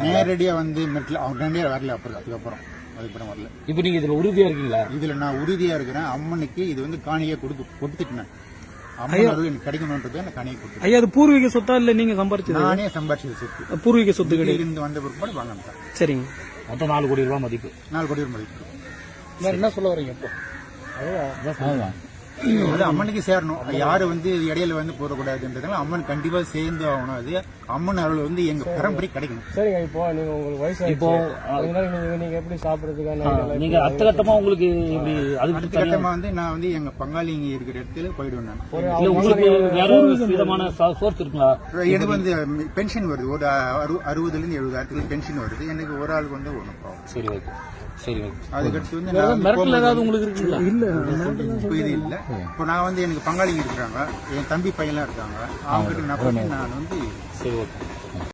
நேரடியா வந்து அவங்க நேரடியா வரல. அதுக்கப்புறம் வரல. இப்ப நீங்க இதுல உறுதியா இருக்கீங்களா? இதுல நான் உறுதியா இருக்கிறேன். அம்மனுக்கு இது வந்து காணியை கொடுத்துட்டேன். அம்மன் அருள் எனக்கு கிடைக்கணும்ன்றது எனக்கு காணியை கொடுத்து. ஐயா, அது பூர்வீக சொத்தா இல்ல நீங்க சம்பாரிச்சது? நானே சம்பாரிச்சது சொத்து. பூர்வீக சொத்து கிடையாது. இருந்து வந்த பிற்பாடு வாங்கினேன். சரிங்க. மொத்தம் 4 கோடி ரூபாய் மதிப்பு. 4 கோடி ரூபாய் மதிப்பு. என்ன சொல்ல வரீங்க இப்போ? அது அம்மனுக்கு சேரணும். யாரு வந்து இடையில வந்து போடக்கூடாதுன்றதுனால அம்மன் கண்டிப்பா சேர்ந்து ஆகணும். அது அம்மன் அருள் வந்து எங்க பரம்பரை கிடைக்கணும். சரிங்க. இப்போ நீங்க உங்களுக்கு வயசு இப்போ நீங்க எப்படி சாப்பிடுறதுக்கான நீங்க அடுத்த கட்டமா உங்களுக்கு இப்படி அடுத்த கட்டமா வந்து நான் வந்து எங்க பங்காளிங்க இருக்கிற இடத்துல போயிடுவேன். நான் உங்களுக்கு வேற ஒரு விதமான சோர்ஸ் இருக்குங்களா? எனக்கு வந்து பென்ஷன் வருது. ஒரு 60,000 இருந்து 70,000 பென்ஷன் வருது. எனக்கு ஒரு ஆளுக்கு வந்து ஒண்ணு ப்ராப்ளம். சரி ஓகே. சரி ஓகே. அதுக்கடுத்து வந்து மிரட்டல் ஏதாவது உங்களுக்கு இருக்குங்களா? இல்ல இப்போ இது இல்ல. இப்போ நான் வந்து எனக்கு பங்காளிங்க இருக்கிறாங்க, என் தம்பி பையன்லாம் இருக்காங்க. அவங்க கிட்ட நான் வந்து சரி ஓகே.